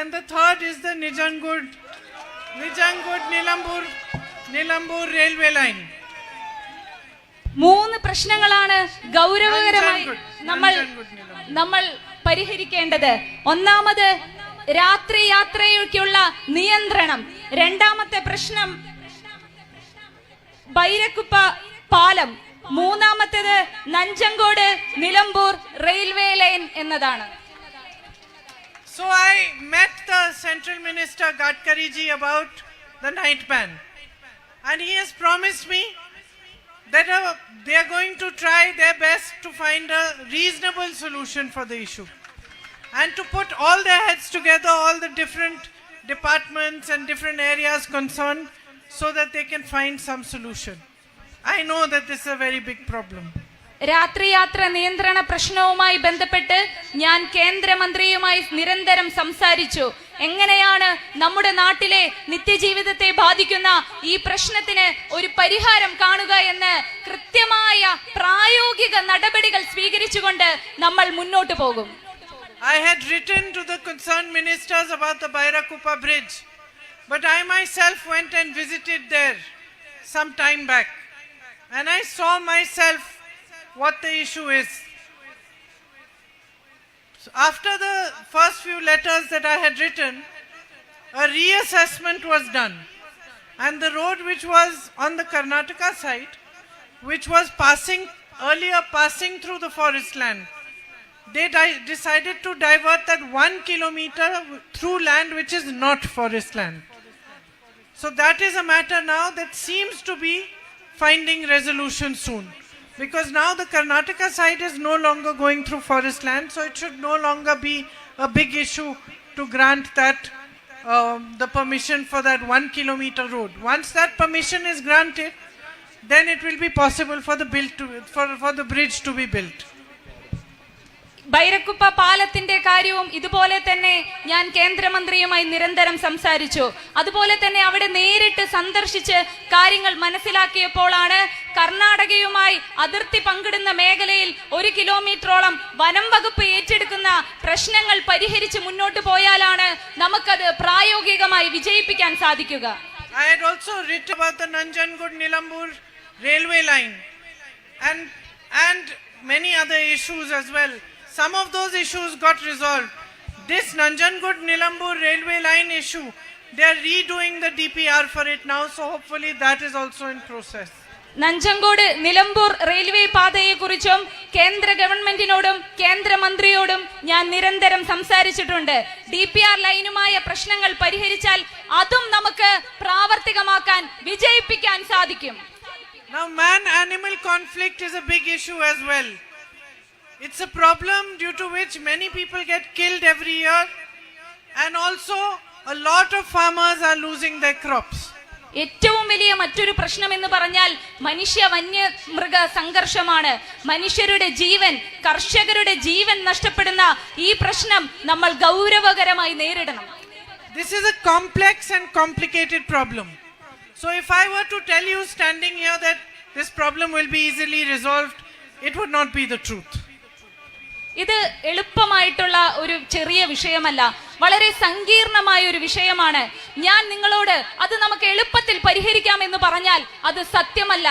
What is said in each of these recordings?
And the third is the Nijangood Nilambur railway line. മൂന്ന് പ്രശ്നങ്ങളാണ് ഗൗരവകരമായി നമ്മൾ പരിഹരിക്കേണ്ടത്. ഒന്നാമത് രാത്രി യാത്രയ്ക്കുള്ള നിയന്ത്രണം. രണ്ടാമത്തെ പ്രശ്നം ബൈരക്കുപ്പ പാലം. മൂന്നാമത്തേത് നഞ്ചങ്കോട് നിലമ്പൂർ റെയിൽവേ ലൈൻ എന്നതാണ്. So I met the Central Minister Gadkari ji about the night ban, and he has promised me that they are going to try their best to find a reasonable solution for the issue and to put all their heads together, all the different departments and different areas concerned, so that they can find some solution. I know that this is a very big problem. രാത്രി യാത്ര നിയന്ത്രണ പ്രശ്നവുമായി ബന്ധപ്പെട്ട് ഞാൻ കേന്ദ്രമന്ത്രിയുമായി നിരന്തരം സംസാരിച്ചു. എങ്ങനെയാണ് നമ്മുടെ നാട്ടിലെ നിത്യജീവിതത്തെ ബാധിക്കുന്ന ഈ പ്രശ്നത്തിന് ഒരു പരിഹാരം കാണുക എന്ന് കൃത്യമായ പ്രായോഗിക നടപടികൾ സ്വീകരിച്ചുകൊണ്ട് നമ്മൾ മുന്നോട്ട് പോകും. I had written to the concerned ministers about the Bairakuppa bridge, but I myself went and visited there some time back, and I saw myself what the issue is. So after the first few letters that I had written, a reassessment was done, and the road which was on the Karnataka side, which was passing through the forest land, they decided to divert that 1 kilometer through land which is not forest land. So that is a matter now that seems to be finding resolution soon, because now the Karnataka side is no longer going through forest land, so it should no longer be a big issue to grant that the permission for that 1 kilometer road. Once that permission is granted, then it will be possible for the bridge to be built. Bairakuppa പാലത്തിന്റെ കാര്യവും ഇതുപോലെ തന്നെ ഞാൻ കേന്ദ്രമന്ത്രിയുമായി നിരന്തരം സംസാരിച്ചു. അതുപോലെ തന്നെ അവിടെ നേരിട്ട് സന്ദർശിച്ച് കാര്യങ്ങൾ മനസ്സിലാക്കിയപ്പോഴാണ് കർണാടകയുമായി അതിർത്തി പങ്കിടുന്ന മേഖലയിൽ 1 കിലോമീറ്ററോളം വനം വകുപ്പ് ഏറ്റെടുക്കുന്ന പ്രശ്നങ്ങൾ പരിഹരിച്ച് മുന്നോട്ട് പോയാലാണ് നമുക്കത് പ്രായോഗികമായി വിജയിപ്പിക്കാൻ സാധിക്കുക. I had also written about the Nanjangud Nilambur railway line and many other issues as well. Some of those issues got resolved. This Nanjangud Nilambur railway line issue, they are redoing the DPR for it now, so hopefully that is also in process. Nanjangud Nilambur railway പാതയെ കുറിച്ചും കേന്ദ്ര ഗവൺമെന്റിനോടും കേന്ദ്രമന്ത്രിയോടും ഞാൻ നിരന്തരം സംസാരിച്ചിട്ടുണ്ട്. DPR ലൈനുമായ പ്രശ്നങ്ങൾ പരിഹരിച്ചാൽ അതും നമുക്ക് പ്രാവർത്തികമാക്കാൻ വിജയിപ്പിക്കാൻ സാധിക്കും. Now man-animal conflict is a big issue as well. It's a problem due to which many people get killed every year, and also a lot of farmers are losing their crops. ഏറ്റവും വലിയ മറ്റൊരു പ്രശ്നം എന്ന് പറഞ്ഞാൽ മനുഷ്യ വന്യമൃഗ സംഘർഷമാണ്. മനുഷ്യരുടെ ജീവൻ, കർഷകരുടെ ജീവൻ നഷ്ടപ്പെടുന്ന ഈ പ്രശ്നം നമ്മൾ ഗൗരവകരമായി നേരിടണം. This is a complex and complicated problem. So if I were to tell you standing here that this problem will be easily resolved, it would not be the truth. ഇത് എളുപ്പമായിട്ടുള്ള ഒരു ചെറിയ വിഷയമല്ല, വളരെ സങ്കീർണമായ ഒരു വിഷയമാണ്. ഞാൻ നിങ്ങളോട് അത് നമുക്ക് എളുപ്പത്തിൽ പരിഹരിക്കാമെന്ന് പറഞ്ഞാൽ അത് സത്യമല്ല.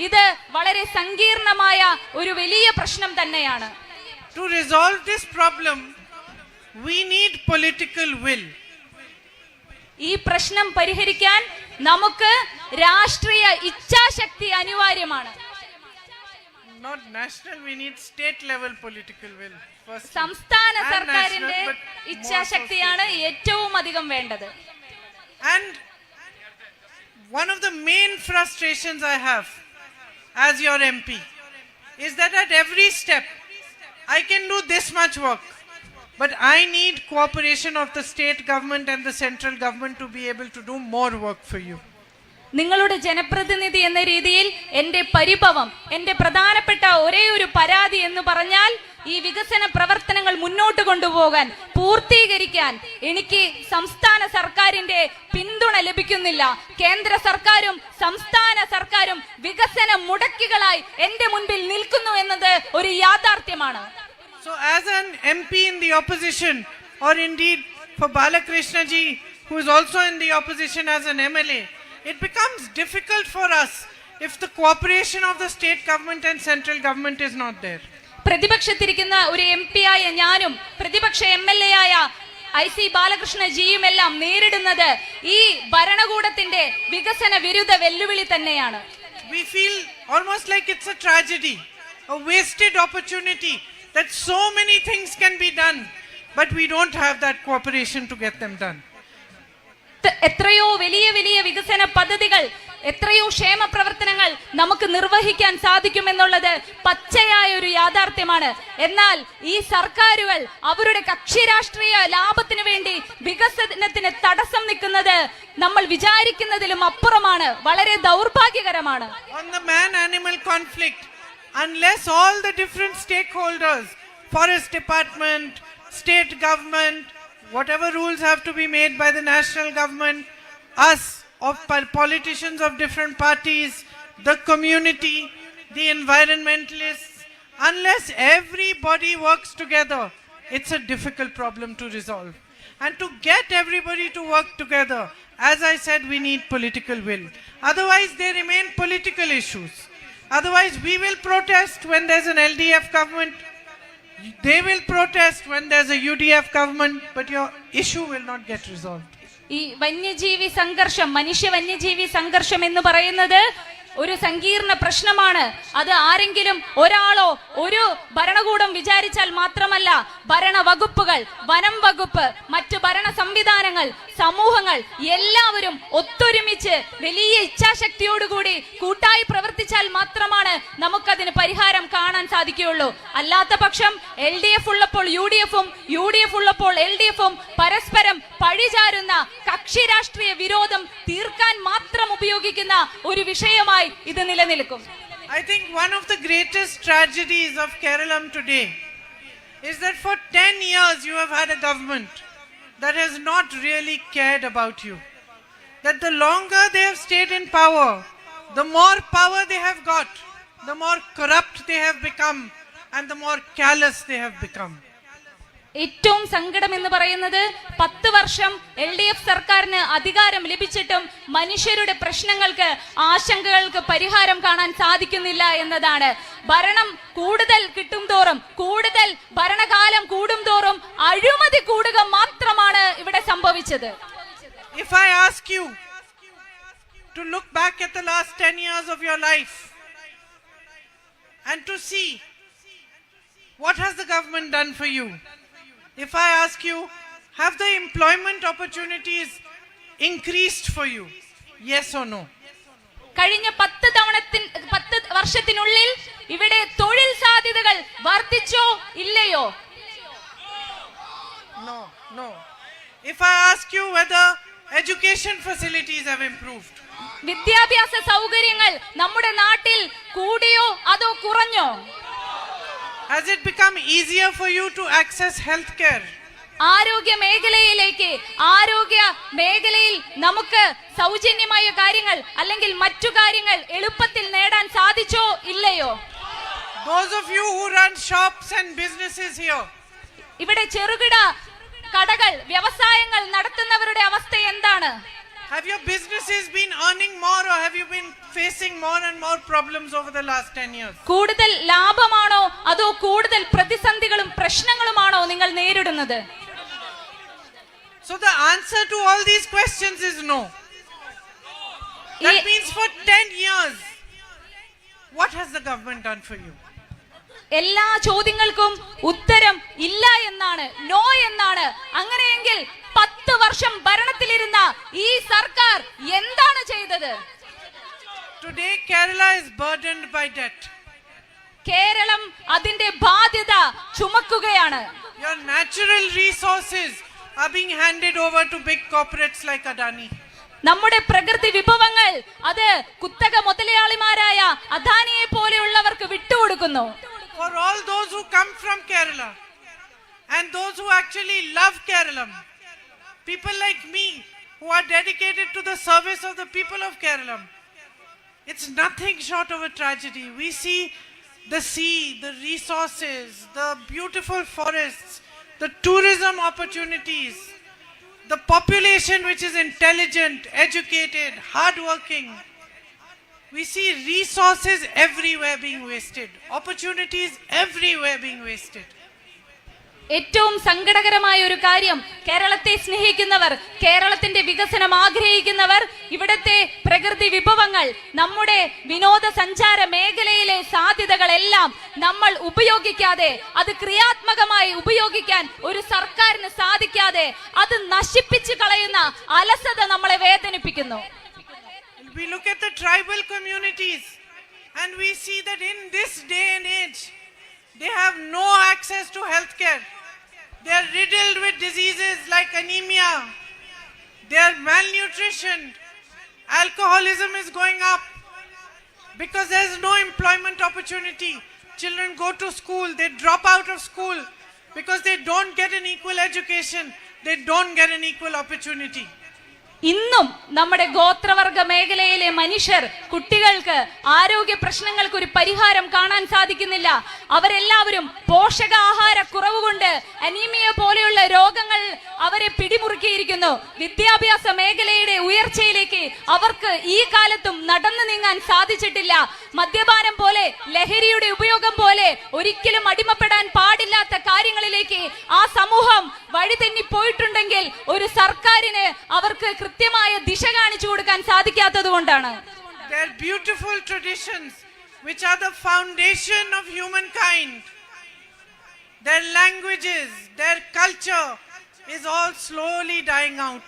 ഇത് വളരെ സങ്കീർണമായ ഒരു വലിയ പ്രശ്നം തന്നെയാണ്. To resolve this problem, we need political will. ഈ പ്രശ്നം പരിഹരിക്കാൻ നമുക്ക് രാഷ്ട്രീയ ഇച്ഛാശക്തി അനിവാര്യമാണ്. Not national, we need state level political will. സംസ്ഥാന സർക്കാരിന്റെ ഇച്ഛാശക്തിയാണ് ഏറ്റവും അധികം വേണ്ടത്. And one of the main frustrations I have as your MP is that at every step I can do this much work, but I need cooperation of the state government and the central government to be able to do more work for you. നിങ്ങളുടെ ജനപ്രതിനിധി എന്ന രീതിയിൽ എൻ്റെ പരിഭവം, എൻ്റെ പ്രധാനപ്പെട്ട ഒരേ ഒരു പരാതി എന്ന് പറഞ്ഞാൽ ഈ വികസന പ്രവർത്തനങ്ങൾ മുന്നോട്ട് കൊണ്ടുപോകാൻ, പൂർത്തീകരിക്കാൻ എനിക്ക് സംസ്ഥാന സർക്കാരിന്റെ പിന്തുണ ലഭിക്കുന്നില്ല. കേന്ദ്ര സർക്കാരും സംസ്ഥാന സർക്കാരും വികസന മുടക്കികളായി എൻ്റെ മുൻപിൽ നിൽക്കുന്നു എന്നത് ഒരു യാഥാർത്ഥ്യമാണ്. So as an MP in the opposition, or indeed for Balakrishna ji, who is also in the opposition as an MLA, it becomes difficult for us if the cooperation of the state government and central government is not there. പ്രതിപക്ഷത്തിരിക്കുന്ന ഒരു MP ആയ ഞാനും പ്രതിപക്ഷ MLA ആയ IC Balakrishna ജിയുമെല്ലാം നേരിടുന്നത് ഈ ഭരണകൂടത്തിന്റെ വികസന വിരുദ്ധ വെല്ലുവിളി തന്നെയാണ്. We feel almost like it's a tragedy, a wasted opportunity that so many things can be done, but we don't have that cooperation to get them done. എത്രയോ വലിയ വലിയ വികസന പദ്ധതികൾ, എത്രയോ ക്ഷേമ പ്രവർത്തനങ്ങൾ നമുക്ക് നിർവഹിക്കാൻ സാധിക്കുമെന്നുള്ളത് പച്ചയായ ഒരു യാഥാർത്ഥ്യമാണ്. എന്നാൽ ഈ സർക്കാരുകൾ അവരുടെ കക്ഷി രാഷ്ട്രീയ ലാഭത്തിന് വേണ്ടി വികസനത്തിന് തടസ്സം നിൽക്കുന്നത് നമ്മൾ വിചാരിക്കുന്നതിലും അപ്പുറമാണ്. വളരെ ദൗർഭാഗ്യകരമാണ്. On the man-animal conflict, unless all the different stakeholders, forest department, state government, whatever rules have to be made by the national government, us of politicians of different parties, the community, the environmentalists, unless everybody works together, it's a difficult problem to resolve. And to get everybody to work together, as I said, we need political will. Otherwise, they remain political issues. Otherwise, we will protest when there's an LDF government. They will protest when there's a UDF government, but your issue will not get resolved. ഈ വന്യജീവി സംഘർഷം, മനുഷ്യ വന്യജീവി സംഘർഷം എന്ന് പറയുന്നത് ഒരു സങ്കീർണ പ്രശ്നമാണ്. അത് ആരെങ്കിലും ഒരാളോ ഒരു ഭരണകൂടം വിചാരിച്ചാൽ മാത്രമല്ല, ഭരണവകുപ്പുകൾ, വനം വകുപ്പ്, മറ്റു ഭരണ സംവിധാനങ്ങൾ, സമൂഹങ്ങൾ എല്ലാവരും ഒത്തൊരുമിച്ച് വലിയ ഇച്ഛാശക്തിയോടുകൂടി കൂട്ടായി പ്രവർത്തിച്ചാൽ മാത്രമാണ് നമുക്കതിന് പരിഹാരം കാണാൻ സാധിക്കുകയുള്ളൂ. അല്ലാത്ത പക്ഷം LDF ഉള്ളപ്പോൾ UDF-ഉം UDF ഉള്ളപ്പോൾ LDF-ഉം പരസ്പരം പഴിചാരുന്ന കക്ഷി രാഷ്ട്രീയ വിരോധം തീർക്കാൻ മാത്രം ഉപയോഗിക്കുന്ന ഒരു വിഷയമായി ഇത് നിലനിൽക്കും. I think one of the greatest tragedies of Kerala today is that for 10 years you have had a government that has not really cared about you. That the longer they have stayed in power, the more power they have got, the more corrupt they have become, and the more callous they have become. ഏറ്റവും സങ്കടം എന്ന് പറയുന്നത് 10 വർഷം LDF സർക്കാരിന് അധികാരം ലഭിച്ചിട്ടും മനുഷ്യരുടെ പ്രശ്നങ്ങൾക്ക്, ആശങ്കകൾക്ക് പരിഹാരം കാണാൻ സാധിക്കുന്നില്ല എന്നതാണ്. ഭരണം കൂടുതൽ കിട്ടും തോറും, കൂടുതൽ ഭരണകാലം കൂടും തോറും അഴിമതി കൂടുക മാത്രമാണ് ഇവിടെ സംഭവിച്ചത്. If I ask you to look back at the last 10 years of your life and to see what has the government done for you, if I ask you, have the employment opportunities increased for you? Yes or no? കഴിഞ്ഞ 10 വർഷത്തിനുള്ളിൽ ഇവിടെ തൊഴിൽ സാധ്യതകൾ വർദ്ധിച്ചോ ഇല്ലയോ? No. If I ask you whether education facilities have improved, വിദ്യാഭ്യാസ സൗകര്യങ്ങൾ നമ്മുടെ നാട്ടിൽ കൂടിയോ അതോ കുറഞ്ഞോ? has it become easier for you to access health care? ആരോഗ്യ മേഖലയിൽ നമുക്ക് സൗജന്യമായ കാര്യങ്ങൾ അല്ലെങ്കിൽ മറ്റു കാര്യങ്ങൾ എളുപ്പത്തിൽ നേടാൻ സാധിച്ചോ ഇല്ലയോ? Those of you who run shops and businesses here, ഇവിടെ ചെറുകിട കടകൾ, വ്യവസായങ്ങൾ നടത്തുന്നവരുടെ അവസ്ഥ എന്താണ്? have your businesses been earning more or have you been facing more and more problems over the last 10 years? കൂടുതൽ ലാഭമാണോ അതോ കൂടുതൽ പ്രതിസന്ധികളും പ്രശ്നങ്ങളുമാണോ നിങ്ങൾ നേരിടുന്നത്? So the answer to all these questions is no. That means for 10 years, what has the government done for you? എല്ലാ ചോദ്യങ്ങൾക്കും ഉത്തരം ഇല്ല എന്നാണ്, നോ എന്നാണ്. അങ്ങനെയെങ്കിൽ 10 വർഷം ഭരണത്തിലിരുന്ന ഈ സർക്കാർ എന്താണ് ചെയ്തത്? Today Kerala is burdened by debt. Keralam അതിന്റെ ബാധ്യത ചുമക്കുകയാണ്. Your natural resources are being handed over to big corporates like Adani. നമ്മുടെ പ്രകൃതി വിഭവങ്ങൾ അത് കുത്തക മുതലാളിമാരായ അദാനിയെ പോലെയുള്ളവർക്ക് വിട്ടുകൊടുക്കുന്നു. For all those who come from Kerala and those who actually love Kerala, people like me who are dedicated to the service of the people of Kerala, it's nothing short of a tragedy. We see the sea, the resources, the beautiful forests, the tourism opportunities, the population which is intelligent, educated, hardworking. We see resources everywhere being wasted, opportunities everywhere being wasted. ഏറ്റവും സങ്കടകരമായ ഒരു കാര്യം, കേരളത്തെ സ്നേഹിക്കുന്നവർ, കേരളത്തിന്റെ വികസനം ആഗ്രഹിക്കുന്നവർ ഇവിടത്തെ പ്രകൃതി വിഭവങ്ങൾ, നമ്മുടെ വിനോദസഞ്ചാര മേഖലയിലെ സാധ്യതകളെല്ലാം നമ്മൾ ഉപയോഗിക്കാതെ, അത് ക്രിയാത്മകമായി ഉപയോഗിക്കാൻ ഒരു സർക്കാരിന് സാധിക്കാതെ അത് നശിപ്പിച്ചു കളയുന്ന അലസത നമ്മളെ വേദനിപ്പിക്കുന്നു. We look at the tribal communities and we see that in this day and age they have no access to health care. They are riddled with diseases like anemia. They are malnutritioned. Alcoholism is going up because there is no employment opportunity. Children go to school, they drop out of school because they don't get an equal education. They don't get an equal opportunity. ഇന്നും നമ്മുടെ ഗോത്രവർഗ മേഖലയിലെ മനുഷ്യർ, കുട്ടികൾക്ക് ആരോഗ്യ പ്രശ്നങ്ങൾക്ക് ഒരു പരിഹാരം കാണാൻ സാധിക്കുന്നില്ല. അവരെല്ലാവരും പോഷകാഹാര കുറവ് കൊണ്ട് അനീമിയ പോലെയുള്ള രോഗങ്ങൾ അവരെ പിടിമുറുക്കിയിരിക്കുന്നു. വിദ്യാഭ്യാസ മേഖലയുടെ ഉയർച്ചയിലേക്ക് അവർക്ക് ഈ കാലത്തും നടന്നു നീങ്ങാൻ സാധിച്ചിട്ടില്ല. മദ്യപാനം പോലെ, ലഹരിയുടെ ഉപയോഗം പോലെ ഒരിക്കലും അടിമപ്പെടാൻ പാടില്ലാത്ത കാര്യങ്ങളിലേക്ക് ആ സമൂഹം വഴിതെന്നി പോയിട്ടുണ്ടെങ്കിൽ ഒരു സർക്കാരിന് അവർക്ക് കൃത്യമായ ദിശ കാണിച്ചു കൊടുക്കാൻ സാധിക്കാത്തത് കൊണ്ടാണ്. Their beautiful traditions, which are the foundation of humankind, their languages, their culture is all slowly dying out.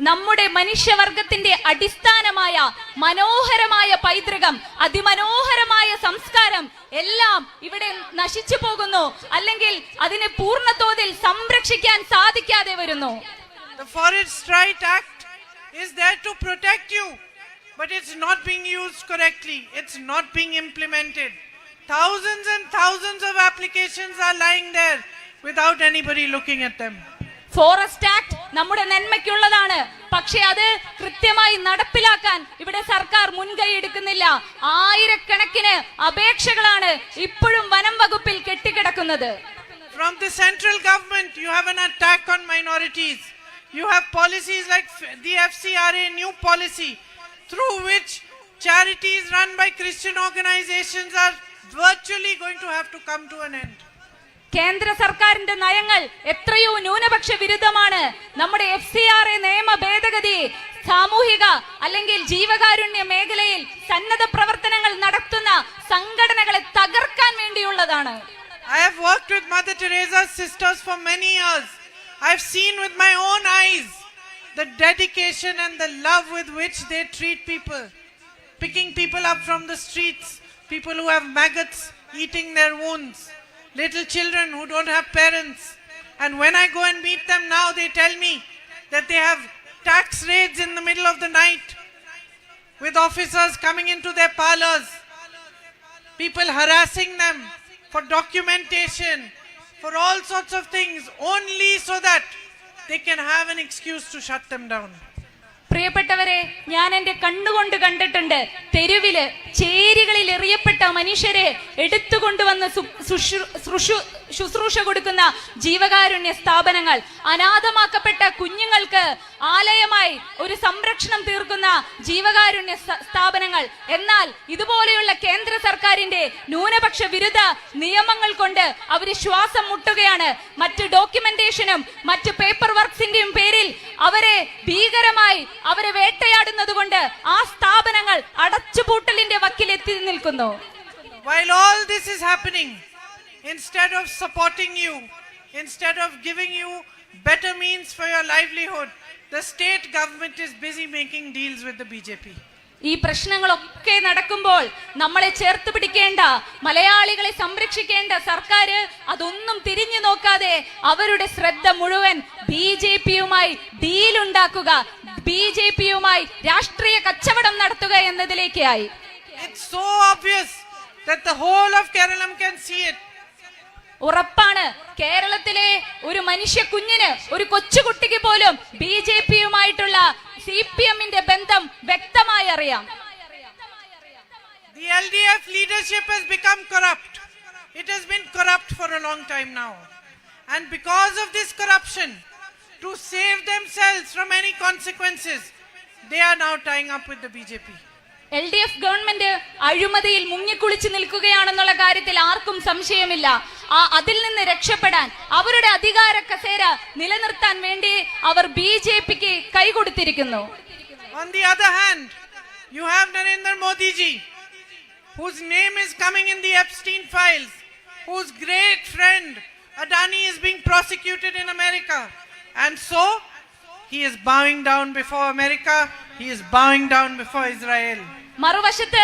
നമ്മുടെ മനുഷ്യവർഗത്തിന്റെ അടിസ്ഥാനമായ മനോഹരമായ പൈതൃകം, അതിമനോഹരമായ സംസ്കാരം എല്ലാം ഇവിടെ നശിച്ചു പോകുന്നു, അല്ലെങ്കിൽ അതിനെ പൂർണ്ണതോതിൽ സംരക്ഷിക്കാൻ സാധിക്കാതെ വരുന്നു. The Forest Right Act is there to protect you, but it's not being used correctly. It's not being implemented. Thousands and thousands of applications are lying there without anybody looking at them. Forest act നമ്മുടെ നന്മയ്ക്കുള്ളതാണ്, പക്ഷെ അത് കൃത്യമായി നടപ്പിലാക്കാൻ ഇവിടെ സർക്കാർ മുൻകൈ എടുക്കുന്നില്ല. ആയിരക്കണക്കിന് അപേക്ഷകളാണ് ഇപ്പോഴും വനം വകുപ്പിൽ കെട്ടിക്കിടക്കുന്നത്. From the central government, you have an attack on minorities. You have policies like the FCRA new policy, through which charities run by Christian organizations are virtually going to have to come to an end. കേന്ദ്ര സർക്കാരിന്റെ നയങ്ങൾ എത്രയോ ന്യൂനപക്ഷ വിരുദ്ധമാണ്. നമ്മുടെ FCRA നിയമ ഭേദഗതി സാമൂഹിക അല്ലെങ്കിൽ ജീവകാരുണ്യ മേഖലയിൽ സന്നദ്ധ പ്രവർത്തനങ്ങൾ നടത്തുന്ന സംഘടനകളെ തകർക്കാൻ വേണ്ടിയുള്ളതാണ്. I have worked with Mother Teresa's sisters for many years. I have seen with my own eyes the dedication and the love with which they treat people, picking people up from the streets, people who have maggots eating their wounds, little children who don't have parents. And when I go and meet them now, they tell me that they have tax raids in the middle of the night with officers coming into their parlors, people harassing them for documentation, for all sorts of things, only so that they can have an excuse to shut them down. പ്രിയപ്പെട്ടവരെ, ഞാൻ എന്റെ കണ്ണുകൊണ്ട് കണ്ടിട്ടുണ്ട് തെരുവില് ചേരികളിൽ എറിയപ്പെട്ട മനുഷ്യരെ എടുത്തുകൊണ്ടുവന്ന് ശുശ്രൂഷ കൊടുക്കുന്ന ജീവകാരുണ്യ സ്ഥാപനങ്ങൾ, അനാഥമാക്കപ്പെട്ട കുഞ്ഞുങ്ങൾക്ക് ആലയമായി ഒരു സംരക്ഷണം തീർക്കുന്ന ജീവകാരുണ്യ സ്ഥാപനങ്ങൾ. എന്നാൽ ഇതുപോലെയുള്ള കേന്ദ്ര സർക്കാരിന്റെ ന്യൂനപക്ഷ വിരുദ്ധ നിയമങ്ങൾ കൊണ്ട് അവര് ശ്വാസം മുട്ടുകയാണ്. മറ്റ് ഡോക്യുമെന്റേഷനും മറ്റ് പേപ്പർ വർക്സിന്റെയും പേരിൽ അവരെ ഭീകരമായി അവരെ വേട്ടയാടുന്നത് കൊണ്ട് ആ സ്ഥാപനങ്ങൾ അടച്ചുപൂട്ടലിന്റെ വക്കിലെത്തി നിൽക്കുന്നു. While all this is happening, instead of supporting you, instead of giving you better means for your livelihood, the state government is busy making deals with the BJP. ഈ പ്രശ്നങ്ങളൊക്കെ നടക്കുമ്പോൾ നമ്മളെ ചേർത്ത് പിടിക്കേണ്ട, മലയാളികളെ സംരക്ഷിക്കേണ്ട സർക്കാർ അതൊന്നും തിരിഞ്ഞു നോക്കാതെ അവരുടെ ശ്രദ്ധ മുഴുവൻ BJPയുമായി ഡീലുണ്ടാക്കുക, BJPയുമായി രാഷ്ട്രീയ കച്ചവടം നടത്തുക എന്നതിലേക്കായി. It's so obvious that the whole of Kerala can see it. ഉറപ്പാണ്, കേരളത്തിലെ ഒരു മനുഷ്യ കുഞ്ഞിന്, ഒരു കൊച്ചുകുട്ടിക്ക് പോലും BJPയുമായിട്ടുള്ള CPMന്റെ ബന്ധം വ്യക്തമായി അറിയാം. The LDF leadership has become corrupt. It has been corrupt for a long time now. And because of this corruption, to save themselves from any consequences, they are now tying up with the BJP. LDF government അഴിമതിയിൽ മുങ്ങിക്കുളിച്ച് നിൽക്കുകയാണെന്നുള്ള കാര്യത്തിൽ ആർക്കും സംശയമില്ല. അതിൽ നിന്ന് രക്ഷപ്പെടാൻ, അവരുടെ അധികാര കസേര നിലനിർത്താൻ വേണ്ടി അവർ BJPക്ക് കൈകൊടുത്തിരിക്കുന്നു. On the other hand, you have Narendra Modi ji, whose name is coming in the Epstein files, whose great friend Adani is being prosecuted in America, and so he is bowing down before America, he is bowing down before Israel. മറുവശത്ത്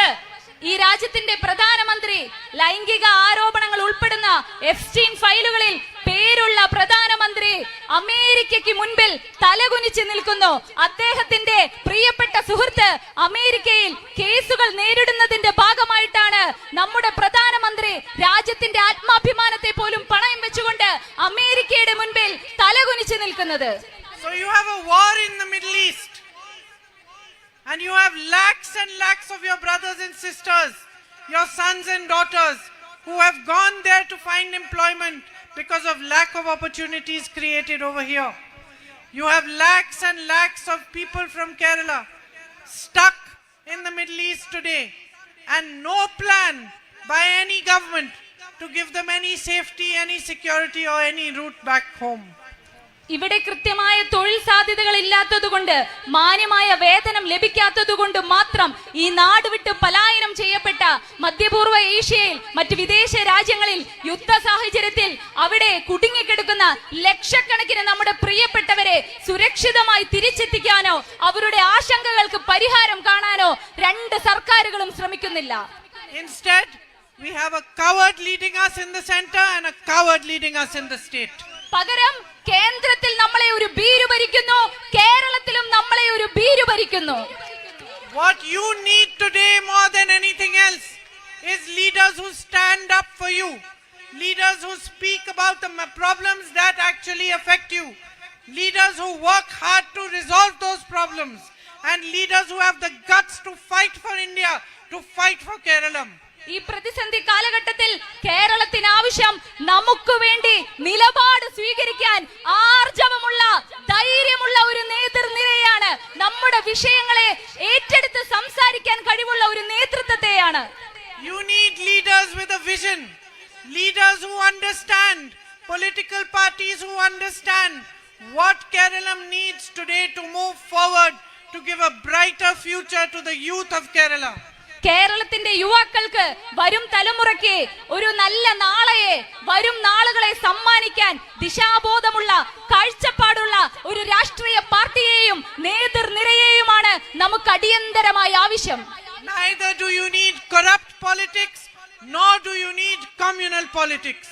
ഈ രാജ്യത്തിന്റെ പ്രധാനമന്ത്രി ലൈംഗിക ആരോപണങ്ങൾ ഉൾപ്പെടുന്ന Epstein ഫയലുകളിൽ പേരുള്ള പ്രധാനമന്ത്രി അമേരിക്കയ്ക്ക് മുൻപിൽ തലകുനിച്ച് നിൽക്കുന്നു. അദ്ദേഹത്തിന്റെ പ്രിയപ്പെട്ട സുഹൃത്ത് അമേരിക്കയിൽ കേസുകൾ നേരിടുന്നതിന്റെ ഭാഗമായിട്ടാണ് നമ്മുടെ പ്രധാനമന്ത്രി രാജ്യത്തിന്റെ ആത്മാഭിമാനത്തെ പോലും പണയം വെച്ചുകൊണ്ട് അമേരിക്കയുടെ മുൻപിൽ തലകുനിച്ച് നിൽക്കുന്നത്. So you have a war in the Middle East, and you have lakhs and lakhs of your brothers and sisters, your sons and daughters, who have gone there to find employment because of lack of opportunities created over here. You have lakhs and lakhs of people from Kerala stuck in the Middle East today, and no plan by any government to give them any safety, any security or any route back home. ഇവിടെ കൃത്യമായ തൊഴിൽ സാധ്യതകൾ ഇല്ലാത്തതുകൊണ്ട്, മാന്യമായ വേതനം ലഭിക്കാത്തതുകൊണ്ട് മാത്രം ഈ നാട് വിട്ട് പലായനം ചെയ്യപ്പെട്ട മധ്യപൂർവ്വ ഏഷ്യയിൽ മറ്റ് വിദേശ രാജ്യങ്ങളിൽ യുദ്ധ സാഹചര്യത്തിൽ അവിടെ കുടുങ്ങിക്കിടക്കുന്ന ലക്ഷക്കണക്കിന് നമ്മുടെ പ്രിയപ്പെട്ടവരെ സുരക്ഷിതമായി തിരിച്ചെത്തിക്കാനോ അവരുടെ ആശങ്കകൾക്ക് പരിഹാരം കാണാനോ രണ്ട് സർക്കാരുകളും ശ്രമിക്കുന്നില്ല. Instead, we have a coward leading us in the center and a coward leading us in the state. പകരം കേന്ദ്രത്തിൽ നമ്മളെ ഒരു ഭീരു ഭരിക്കുന്നു, കേരളത്തിലും നമ്മളെ ഒരു ഭീരു ഭരിക്കുന്നു. What you need today more than anything else is leaders who stand up for you, leaders who speak about the problems that actually affect you, leaders who work hard to resolve those problems, and leaders who have the guts to fight for India, to fight for Kerala. ഈ പ്രതിസന്ധി കാലഘട്ടത്തിൽ കേരളത്തിന് ആവശ്യം നമുക്ക് വേണ്ടി നിലപാട് സ്വീകരിക്കാൻ ആർജവമുള്ള, ധൈര്യമുള്ള ഒരു നേതൃനിരയാണ്. നമ്മുടെ വിഷയങ്ങളെ ഏറ്റെടുത്ത് സംസാരിക്കാൻ കഴിവുള്ള ഒരു നേതൃത്വത്തെയാണ്. You need leaders with a vision, leaders who understand, political parties who understand what Kerala needs today to move forward, to give a brighter future to the youth of Kerala. കേരളത്തിന്റെ യുവാക്കൾക്ക്, വരും തലമുറയ്ക്ക് ഒരു നല്ല നാളെയെ, വരും നാളുകളെ സമ്മാനിക്കാൻ ദിശാബോധമുള്ള, കാഴ്ചപ്പാടുള്ള ഒരു രാഷ്ട്രീയ പാർട്ടിയെയും നേതൃനിരയെയുമാണ് നമുക്ക് അടിയന്തരമായി ആവശ്യം. Neither do you need corrupt politics, nor do you need communal politics.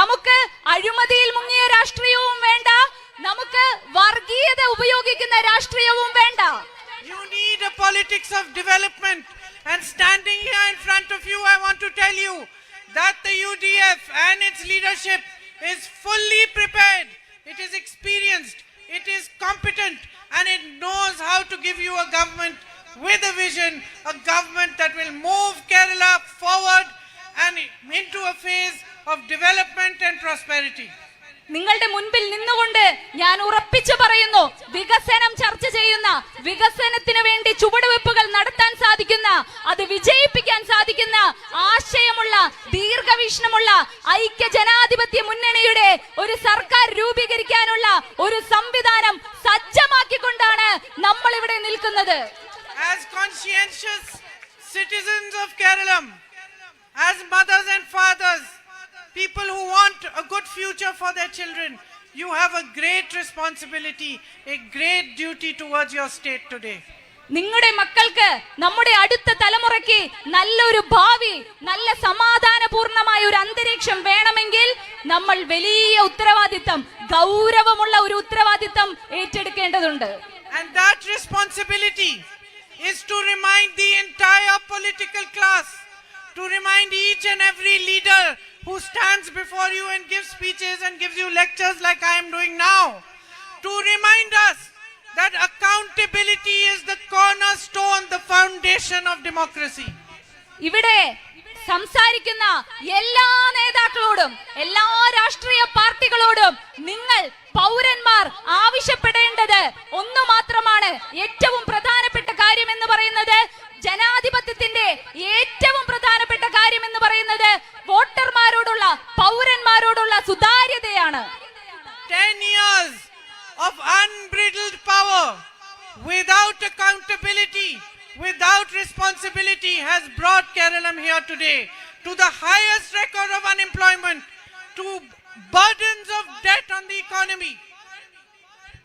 നമുക്ക് അഴിമതിയിൽ മുങ്ങിയ രാഷ്ട്രീയവും വേണ്ട, നമുക്ക് വർഗീയത ഉപയോഗിക്കുന്ന രാഷ്ട്രീയവും വേണ്ട. You need a politics of development. And standing here in front of you, I want to tell you that the UDF and its leadership is fully prepared. It is experienced, it is competent, and it knows how to give you a government with a vision, a government that will move Kerala forward and into a phase of development and prosperity. നിങ്ങളുടെ മുൻപിൽ നിന്നുകൊണ്ട് ഞാൻ ഉറപ്പിച്ചു പറയുന്നു, വികസനം ചർച്ച ചെയ്യുന്ന, വികസനത്തിന് വേണ്ടി ചുവടുവെപ്പുകൾ നടത്താൻ സാധിക്കുന്ന, അത് വിജയിപ്പിക്കാൻ സാധിക്കുന്ന ആശയമുള്ള, ദീർഘവീക്ഷണമുള്ള ഐക്യ ജനാധിപത്യ മുന്നണിയുടെ ഒരു സർക്കാർ രൂപീകരിക്കാനുള്ള ഒരു സംവിധാനം സജ്ജമാക്കിക്കൊണ്ടാണ് നമ്മൾ ഇവിടെ നിൽക്കുന്നത്. As conscientious citizens of Kerala, as mothers and fathers, people who want a good future for their children, you have a great responsibility, a great duty towards your state today. നിങ്ങളുടെ മക്കൾക്ക്, നമ്മുടെ അടുത്ത തലമുറയ്ക്ക് നല്ലൊരു ഭാവി, നല്ല സമാധാനപൂർണമായ ഒരു അന്തരീക്ഷം വേണമെങ്കിൽ നമ്മൾ വലിയ ഉത്തരവാദിത്തം, ഗൗരവമുള്ള ഒരു ഉത്തരവാദിത്തം ഏറ്റെടുക്കേണ്ടതുണ്ട്. And that responsibility is to remind the entire political class, to remind each and every leader who stands before you and gives speeches and gives you lectures like I am doing now, to remind us that accountability is the cornerstone, the foundation of democracy. ഇവിടെ സംസാരിക്കുന്ന എല്ലാ നേതാക്കളോടും, എല്ലാ രാഷ്ട്രീയ പാർട്ടികളോടും നിങ്ങൾ പൗരന്മാർ ആവശ്യപ്പെടേണ്ടത് ഒന്നു മാത്രമാണ്. ഏറ്റവും പ്രധാനപ്പെട്ട കാര്യം എന്ന് പറയുന്നത്, ജനാധിപത്യത്തിന്റെ ഏറ്റവും പ്രധാനപ്പെട്ട കാര്യം എന്ന് പറയുന്നത് വോട്ടർമാരോടുള്ള, പൗരന്മാരോടുള്ള സുതാര്യതയാണ്. 10 years of unbridled power without accountability, without responsibility has brought Kerala here today to the highest record of unemployment, to burdens of debt on the economy.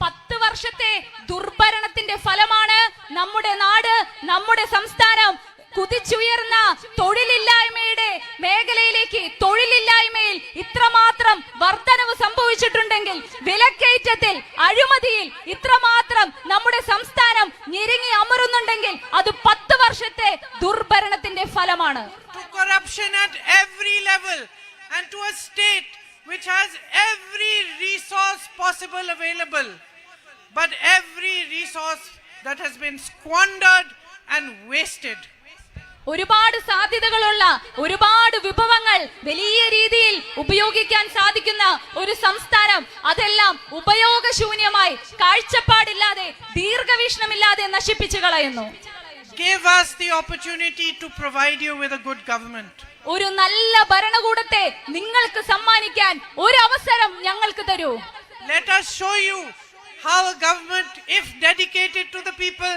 10 വർഷത്തെ ദുർഭരണത്തിന്റെ ഫലമാണ് നമ്മുടെ നാട്, നമ്മുടെ സംസ്ഥാനം കുതിച്ചുയർന്ന തൊഴിലില്ലായ്മയുടെ മേഖലയിലേക്ക്. തൊഴിലില്ലായ്മയിൽ ഇത്രമാത്രം വർധനവ് സംഭവിച്ചിട്ടുണ്ടെങ്കിൽ, വിലക്കയറ്റത്തിൽ, അഴിമതിയിൽ ഇത്രമാത്രം നമ്മുടെ സംസ്ഥാനം ഞെരുങ്ങി അമരുന്നുണ്ടെങ്കിൽ അത് 10 വർഷത്തെ ദുർഭരണത്തിന്റെ ഫലമാണ്. To corruption at every level and to a state which has every resource possible available, but every resource that has been squandered and wasted. ഒരുപാട് സാധ്യതകളുള്ള, ഒരുപാട് വിഭവങ്ങൾ വലിയ രീതിയിൽ ഉപയോഗിക്കാൻ സാധിക്കുന്ന ഒരു സംസ്ഥാനം, അതെല്ലാം ഉപയോഗശൂന്യമായി, കാഴ്ചപ്പാടില്ലാതെ, ദീർഘവീക്ഷണമില്ലാതെ നശിപ്പിച്ചു കളയുന്നു. Give us the opportunity to provide you with a good government. ഒരു നല്ല ഭരണകൂടത്തെ നിങ്ങൾക്ക് സമ്മാനിക്കാൻ ഒരു അവസരം ഞങ്ങൾക്ക് തരൂ. Let us show you how a government, if dedicated to the people,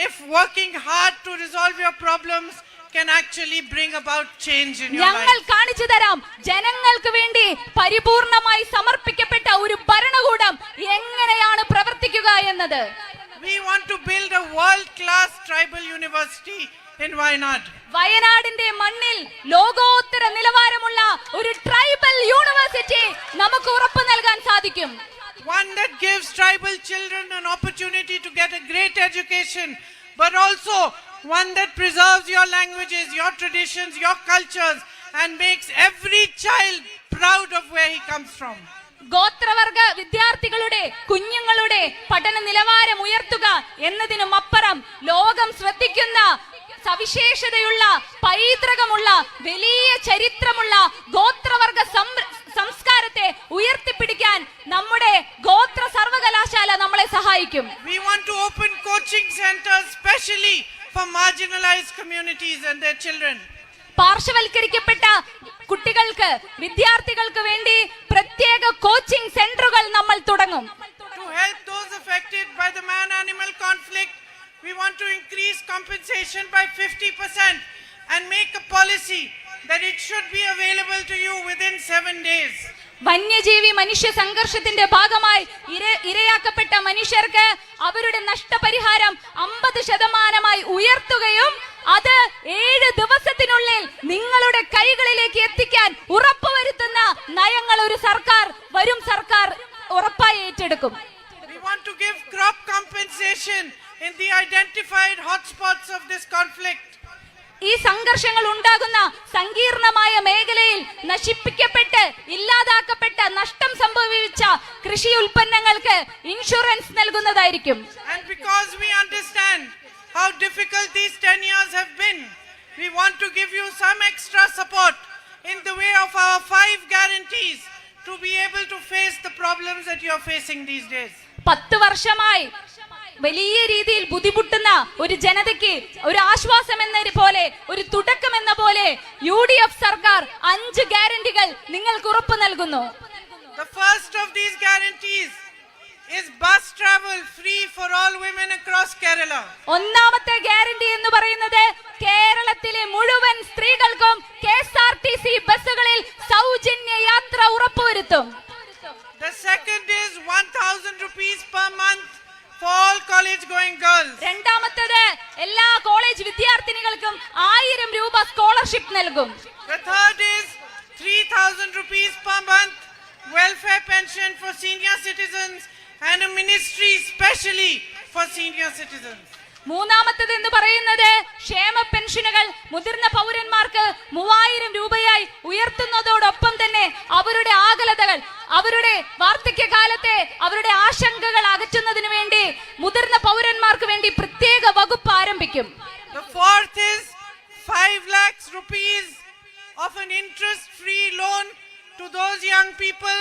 if working hard to resolve your problems, can actually bring about change in your ഞങ്ങൾ life. കാണിച്ചു തരാം ജനങ്ങൾക്ക് വേണ്ടി പരിപൂർണമായി സമർപ്പിക്കപ്പെട്ട ഒരു ഭരണകൂടം എങ്ങനെയാണ് പ്രവർത്തിക്കുക എന്നത്. We want to build a world-class tribal university in Wayanad. വയനാടിന്റെ മണ്ണിൽ ലോകോത്തര നിലവാരമുള്ള ഒരു ട്രൈബൽ യൂണിവേഴ്സിറ്റി നമുക്ക് ഉറപ്പു നൽകാൻ സാധിക്കും. One that gives tribal children an opportunity to get a great education, but also one that preserves your languages, your traditions, your cultures, and makes every child proud of where he comes from. ഗോത്രവർഗ വിദ്യാർത്ഥികളുടെ, കുഞ്ഞുങ്ങളുടെ പഠന നിലവാരം ഉയർത്തുക എന്നതിനും അപ്പുറം ലോകം ശ്രദ്ധിക്കുന്ന സവിശേഷതയുള്ള, പൈതൃകമുള്ള, വലിയ ചരിത്രമുള്ള ഗോത്രവർഗ സംസ്കാരത്തെ ഉയർത്തിപ്പിടിക്കാൻ നമ്മുടെ ഗോത്ര സർവകലാശാല നമ്മളെ സഹായിക്കും. We want to open coaching centers specially for marginalized communities and their children. പാർശ്വവൽക്കരിക്കപ്പെട്ട കുട്ടികൾക്ക്, വിദ്യാർത്ഥികൾക്ക് വേണ്ടി പ്രത്യേക കോച്ചിംഗ് സെന്ററുകൾ നമ്മൾ തുടങ്ങും. To help those affected by the man-animal conflict, we want to increase compensation by 50% and make a policy that it should be available to you within 7 days. വന്യജീവി മനുഷ്യ സംഘർഷത്തിന്റെ ഭാഗമായി ഇരയാക്കപ്പെട്ട മനുഷ്യർക്ക് അവരുടെ നഷ്ടപരിഹാരം 50% ഉയർത്തുകയും അത് 7 ദിവസത്തിനുള്ളിൽ നിങ്ങളുടെ കൈകളിലേക്ക് എത്തിക്കാൻ ഉറപ്പുവരുത്തുന്ന നയങ്ങൾ ഒരു സർക്കാർ, വരും സർക്കാർ ഉറപ്പായി ഏറ്റെടുക്കും. We want to give crop compensation in the identified hotspots of this conflict. ഈ സംഘർഷങ്ങൾ ഉണ്ടാകുന്ന സങ്കീർണമായ മേഖലയിൽ നശിപ്പിക്കപ്പെട്ട്, ഇല്ലാതാക്കപ്പെട്ട, നഷ്ടം സംഭവിച്ച കൃഷി ഉൽപ്പന്നങ്ങൾക്ക് ഇൻഷുറൻസ് നൽകുന്നതായിരിക്കും. And because we understand how difficult these 10 years have been, we want to give you some extra support in the way of our 5 guarantees to be able to face the problems that you are facing these days. 10 വർഷമായി വലിയ രീതിയിൽ ബുദ്ധിമുട്ടുന്ന ഒരു ജനതയ്ക്ക് ഒരു ആശ്വാസം എന്ന പോലെ, ഒരു തുടക്കം എന്ന പോലെ UDF സർക്കാർ 5 ഗ്യാരണ്ടികൾ നിങ്ങൾക്ക് ഉറപ്പു നൽകുന്നു. The first of these guarantees is bus travel free for all women across Kerala. ഒന്നാമത്തെ ഗ്യാരണ്ടി എന്ന് പറയുന്നത് കേരളത്തിലെ മുഴുവൻ സ്ത്രീകൾക്കും KSRTC ബസ്സുകളിൽ സൗജന്യ യാത്ര ഉറപ്പുവരുത്തും. The second is 1,000 rupees per month for all college going girls. രണ്ടാമത്തേത് എല്ലാ കോളേജ് വിദ്യാർത്ഥിനികൾക്കും 1000 രൂപ സ്കോളർഷിപ്പ് നൽകും. The third is 3,000 rupees per month welfare pension for senior citizens and a ministry specially for senior citizens. മൂന്നാമത്തേത് എന്ന് പറയുന്നത് ക്ഷേമ പെൻഷനുകൾ മുതിർന്ന പൗരന്മാർക്ക് 3000 രൂപയായി ഉയർത്തുന്നതോടൊപ്പം തന്നെ അവരുടെ ആകുലതകൾ, അവരുടെ വാർദ്ധക്യകാലത്തെ അവരുടെ ആശങ്കകൾ അകറ്റുന്നതിന് വേണ്ടി മുതിർന്ന പൗരന്മാർക്ക് വേണ്ടി പ്രത്യേക വകുപ്പ് ആരംഭിക്കും. The fourth is 5 lakhs rupees of an interest-free loan to those young people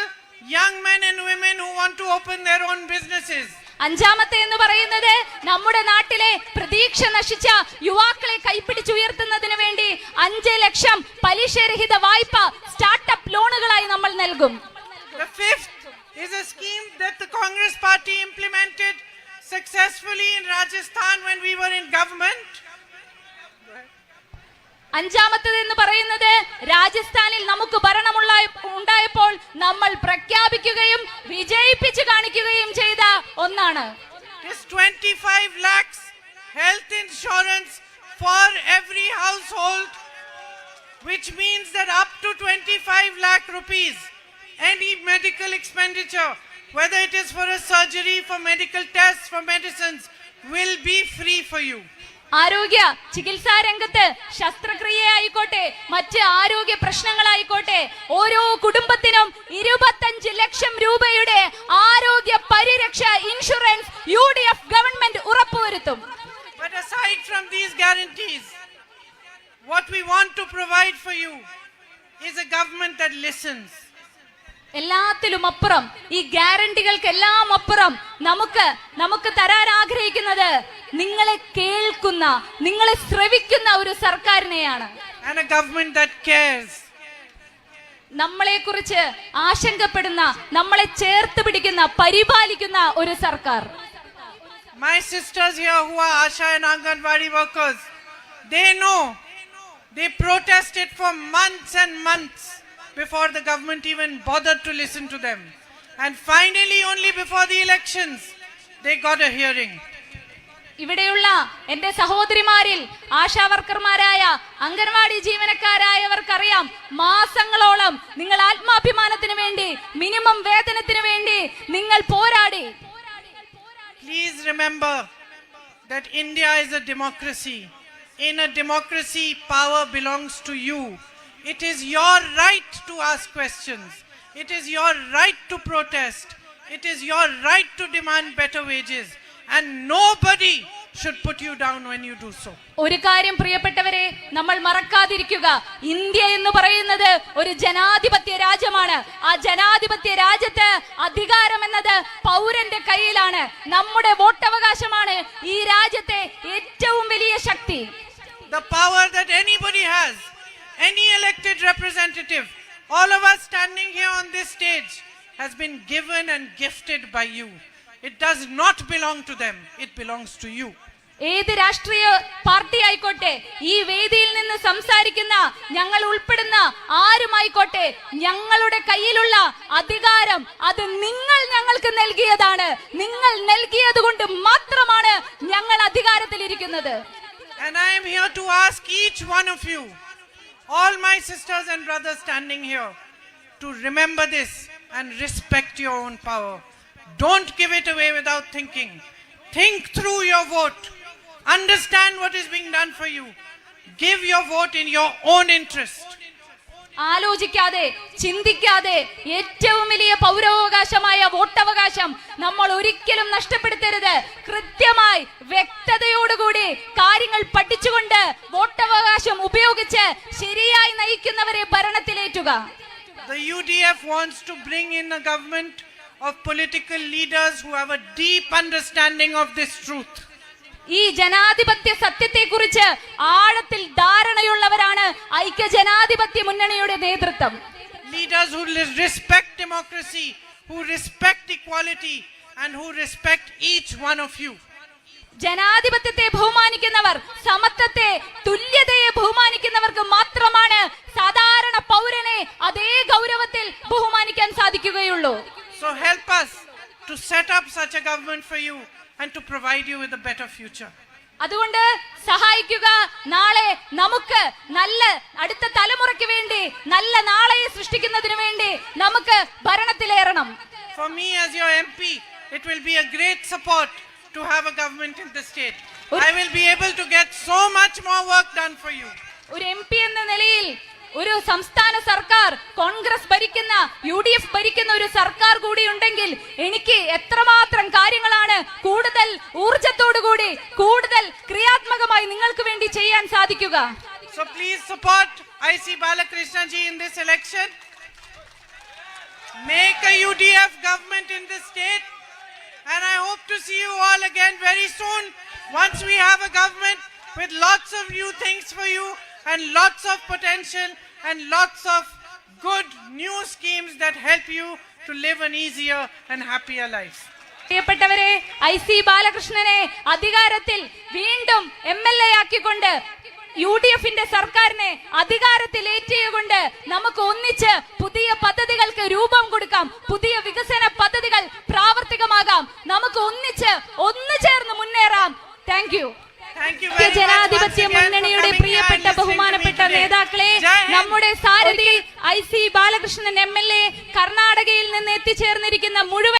young men and women who want to open their own businesses. അഞ്ചാമത്തെ എന്ന് പറയുന്നത് നമ്മുടെ നാട്ടിലെ പ്രതീക്ഷ നശിച്ച യുവാക്കളെ കൈപ്പിടിച്ചുയർത്തുന്നതിന് വേണ്ടി 5 ലക്ഷം പലിശരഹിത വായ്പ സ്റ്റാർട്ടപ്പ് ലോണുകളായി നമ്മൾ നൽകും. The fifth is a scheme that the Congress party implemented successfully in Rajasthan when we were in government. അഞ്ചാമത്തത് എന്ന് പറയുന്നത് രാജസ്ഥാനിൽ നമുക്ക് ഉണ്ടായപ്പോൾ നമ്മൾ പ്രഖ്യാപിക്കുകയും വിജയിപ്പിച്ചു കാണിക്കുകയും ചെയ്ത ഒന്നാണ്. This 25 lakhs health insurance for every household, which means that up to 25 lakh rupees, any medical expenditure, whether it is for a surgery, for medical tests, for medicines, will be free for you. ആരോഗ്യ ചികിത്സാ രംഗത്ത് ശസ്ത്രക്രിയ ആയിക്കോട്ടെ, മറ്റ് ആരോഗ്യ പ്രശ്നങ്ങളായിക്കോട്ടെ, ഓരോ കുടുംബത്തിനും 25 ലക്ഷം രൂപയുടെ ആരോഗ്യ പരിരക്ഷ ഇൻഷുറൻസ് UDF ഗവൺമെന്റ് ഉറപ്പുവരുത്തും. But aside from these guarantees, what we want to provide for you is a government that listens. എല്ലാത്തിലും അപ്പുറം, ഈ ഗ്യാരണ്ടികൾക്കെല്ലാം അപ്പുറം നമുക്ക് തരാൻ ആഗ്രഹിക്കുന്നത് നിങ്ങളെ കേൾക്കുന്ന, നിങ്ങളെ ശ്രവിക്കുന്ന ഒരു സർക്കാരിനെയാണ്. And a government that cares. നമ്മളെ കുറിച്ച് ആശങ്കപ്പെടുന്ന, നമ്മളെ ചേർത്ത് പിടിക്കുന്ന, പരിപാലിക്കുന്ന ഒരു സർക്കാർ. My sisters here who are Asha and Anganwadi workers, they know, they protested for months and months before the government even bothered to listen to them. And finally, only before the elections, they got a hearing. ഇവിടെയുള്ള എന്റെ സഹോദരിമാരിൽ ആശാ വർക്കർമാരായ, അംഗൻവാടി ജീവനക്കാരായവർക്കറിയാം, മാസങ്ങളോളം നിങ്ങൾ ആത്മാഭിമാനത്തിന് വേണ്ടി, minimum വേതനത്തിന് വേണ്ടി നിങ്ങൾ പോരാടി. Please remember that India is a democracy. In a democracy, power belongs to you. It is your right to ask questions. It is your right to protest. It is your right to demand better wages. And nobody should put you down when you do so. ഒരു കാര്യം പ്രിയപ്പെട്ടവരെ നമ്മൾ മറക്കാതിരിക്കുക, India എന്ന് പറയുന്നത് ഒരു ജനാധിപത്യ രാജ്യമാണ്. ആ ജനാധിപത്യ രാജ്യത്ത് അധികാരം എന്നത് പൗരന്റെ കയ്യിലാണ്. നമ്മുടെ വോട്ടവകാശമാണ് ഈ രാജ്യത്തെ ഏറ്റവും വലിയ ശക്തി. The power that anybody has, any elected representative, all of us standing here on this stage, has been given and gifted by you. It does not belong to them, it belongs to you. ഏത് രാഷ്ട്രീയ party ആയിക്കോട്ടെ, ഈ വേദിയിൽ നിന്ന് സംസാരിക്കുന്ന ഞങ്ങൾ ഉൾപ്പെടുന്ന ആരുമായിക്കോട്ടെ, ഞങ്ങളുടെ കയ്യിലുള്ള അധികാരം അത് നിങ്ങൾ ഞങ്ങൾക്ക് നൽകിയതാണ്. നിങ്ങൾ നൽകിയത് കൊണ്ട് മാത്രമാണ് ഞങ്ങൾ അധികാരത്തിലിരിക്കുന്നത്. And I am here to ask each one of you, all my sisters and brothers standing here, to remember this and respect your own power. Don't give it away without thinking. Think through your vote. Understand what is being done for you. Give your vote in your own interest. ആലോചിക്കാതെ, ചിന്തിക്കാതെ ഏറ്റവും വലിയ പൗരാവകാശമായ വോട്ടവകാശം നമ്മൾ ഒരിക്കലും നഷ്ടപ്പെടുത്തരുത്. കൃത്യമായി വ്യക്തതയോടുകൂടി കാര്യങ്ങൾ പഠിച്ചുകൊണ്ട് വോട്ടവകാശം ഉപയോഗിച്ച് ശരിയായി നയിക്കുന്നവരെ ഭരണത്തിലേറ്റുക. The UDF wants to bring in a government of political leaders who have a deep understanding of this truth. ഈ ജനാധിപത്യ സത്യത്തെ കുറിച്ച് ആഴത്തിൽ ധാരണയുള്ളവരാണ് ഐക്യ ജനാധിപത്യ മുന്നണിയുടെ നേതൃത്വം. Leaders who respect democracy, who respect equality, and who respect each one of you. ജനാധിപത്യത്തെ ബഹുമാനിക്കുന്നവർ, സമത്വത്തെ, തുല്യതയെ ബഹുമാനിക്കുന്നവർക്ക് മാത്രമാണ് സാധാരണ പൗരനെ അതേ ഗൗരവത്തിൽ ബഹുമാനിക്കാൻ സാധിക്കുകയുള്ളൂ. So help us to set up such a government for you and to provide you with a better future. അതുകൊണ്ട് സഹായിക്കുക. നാളെ നമുക്ക് നല്ല അടുത്ത തലമുറയ്ക്ക് വേണ്ടി നല്ല നാളെയെ സൃഷ്ടിക്കുന്നതിന് വേണ്ടി നമുക്ക് ഭരണത്തിലേറണം. For me as your MP, it will be a great support to have a government in the state. I will be able to get so much more work done for you. ഒരു MP എന്ന നിലയിൽ ഒരു സംസ്ഥാന സർക്കാർ, കോൺഗ്രസ് ഭരിക്കുന്ന, UDF ഭരിക്കുന്ന ഒരു സർക്കാർ കൂടി ഉണ്ടെങ്കിൽ എനിക്ക് എത്രമാത്രം കാര്യങ്ങളാണ് കൂടുതൽ ഊർജത്തോടുകൂടി, കൂടുതൽ ക്രിയാത്മകമായി നിങ്ങൾക്ക് വേണ്ടി ചെയ്യാൻ സാധിക്കുക. So please support IC Balakrishna ji in this election. make a UDF government in the state. And I hope to see you all again very soon once we have a government with lots of new things for you and lots of potential and lots of good new schemes that help you to live an easier and happier life. പ്രിയപ്പെട്ടവരെ, IC ബാലകൃഷ്ണനെ അധികാരത്തിൽ വീണ്ടും MLA ആക്കിക്കൊണ്ട് UDFന്റെ സർക്കാരിനെ അധികാരത്തിലേറ്റിയുകൊണ്ട് നമുക്ക് ഒന്നിച്ച് പുതിയ പദ്ധതികൾക്ക് രൂപം കൊടുക്കാം, പുതിയ വികസന പദ്ധതികൾ പ്രാവർത്തികമാകാം, നമുക്ക് ഒന്നു ചേർന്ന് മുന്നേറാം. Thank you. ജനാധിപത്യ മുന്നണിയുടെ പ്രിയപ്പെട്ട ബഹുമാനപ്പെട്ട നേതാക്കളെ, നമ്മുടെ സാരഥി IC ബാലകൃഷ്ണൻ MLA കർണാടകയിൽ നിന്ന് എത്തിച്ചേർന്നിരിക്കുന്ന മുഴുവൻ